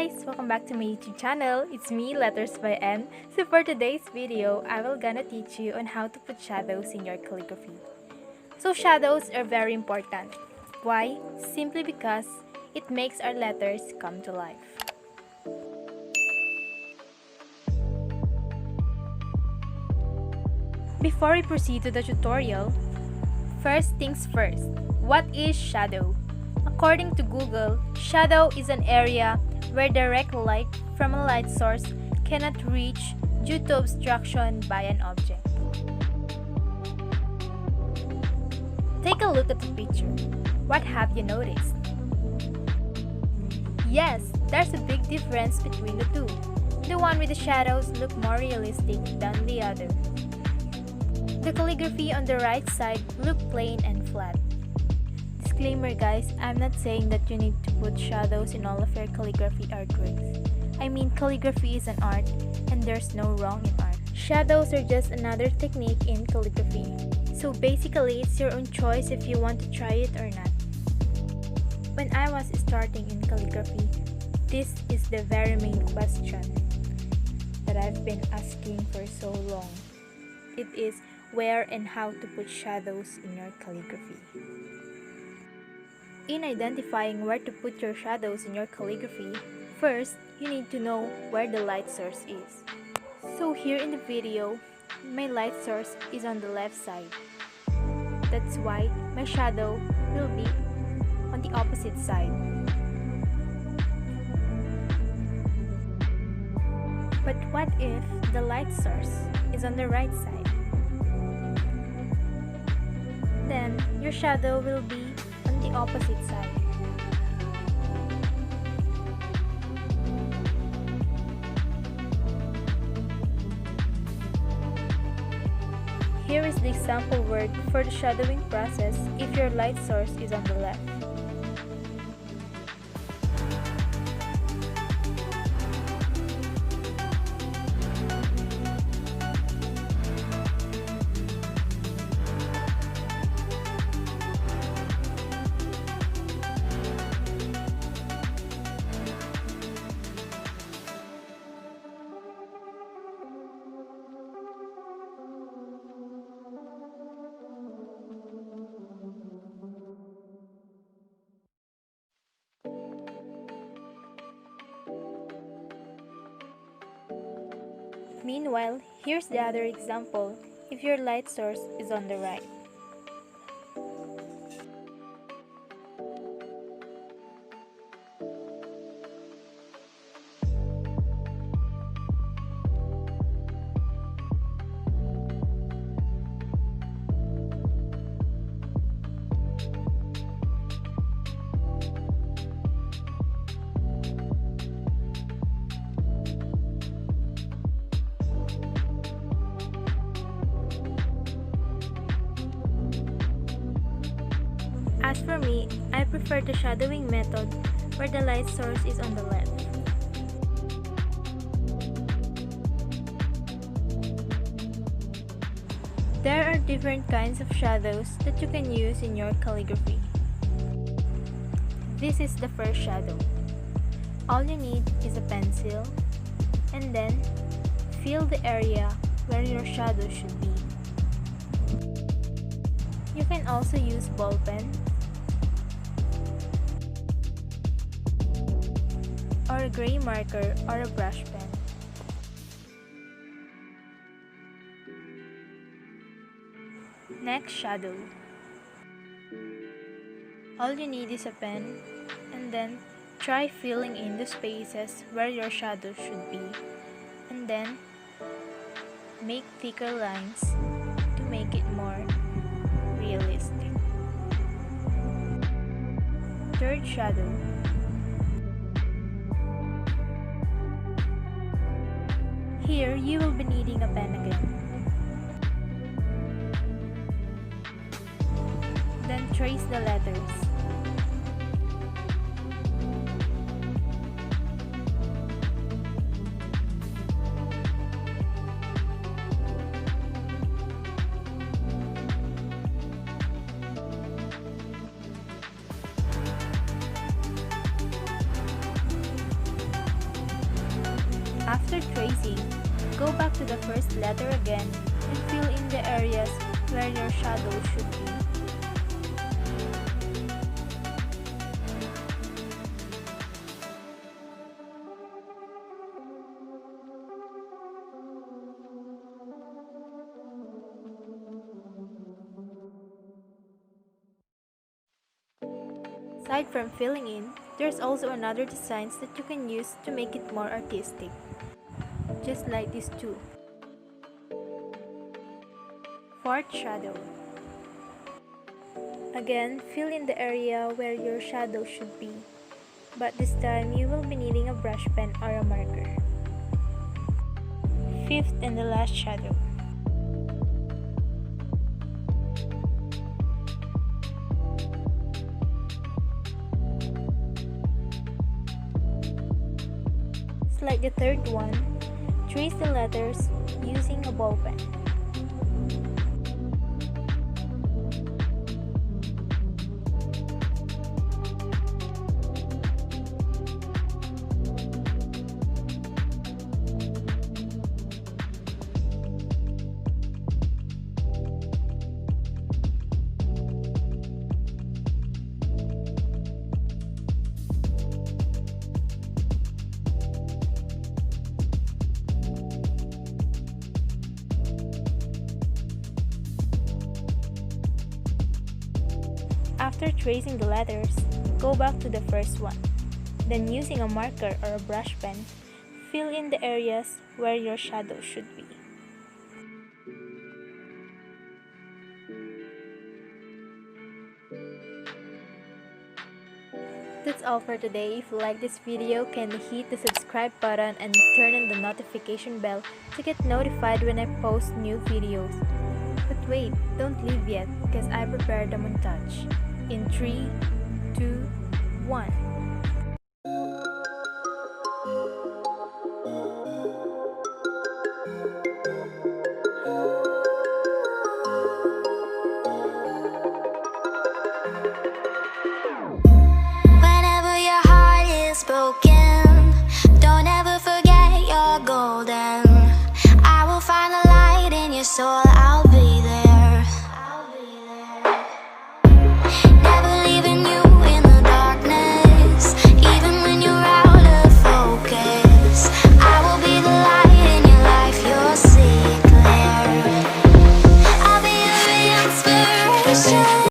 guys! Welcome back to my YouTube channel. It's me, LettersbyN. So for today's video, I will gonna teach you on how to put shadows in your calligraphy. So shadows are very important. Why? Simply because it makes our letters come to life. Before we proceed to the tutorial, first things first, what is shadow? According to Google, shadow is an area where direct light from a light source cannot reach due to obstruction by an object. Take a look at the picture. What have you noticed? Yes, there's a big difference between the two. The one with the shadows look more realistic than the other. The calligraphy on the right side look plain and flat. Disclaimer guys, I'm not saying that you need to put shadows in all of your calligraphy artworks. I mean, calligraphy is an art and there's no wrong in art. Shadows are just another technique in calligraphy. So basically, it's your own choice if you want to try it or not. When I was starting in calligraphy, this is the very main question that I've been asking for so long. It is where and how to put shadows in your calligraphy. In identifying where to put your shadows in your calligraphy, first, you need to know where the light source is. So here in the video, my light source is on the left side. That's why my shadow will be on the opposite side. But what if the light source is on the right side? Then your shadow will be on the opposite side. Here is the example work for the shadowing process if your light source is on the left. Meanwhile, here's the other example if your light source is on the right. As for me, I prefer the shadowing method where the light source is on the left. There are different kinds of shadows that you can use in your calligraphy. This is the first shadow. All you need is a pencil and then fill the area where your shadow should be. You can also use ball pen or a gray marker or a brush pen. Next shadow. All you need is a pen and then try filling in the spaces where your shadow should be and then make thicker lines to make it more realistic. Third shadow. Here, you will be needing a pen again. Then trace the letters. After tracing, go back to the first letter again and fill in the areas where your shadow should be. Aside from filling in, there's also another designs that you can use to make it more artistic. Just like these two. Fourth shadow. Again, fill in the area where your shadow should be. But this time, you will be needing a brush pen or a marker. Fifth and the last shadow. Like the third one, trace the letters using a ball pen. After tracing the letters, go back to the first one. Then using a marker or a brush pen, fill in the areas where your shadow should be. That's all for today. If you like this video, kindly hit the subscribe button and turn on the notification bell to get notified when I post new videos. But wait, don't leave yet because I prepared a montage. In 3, 2, 1.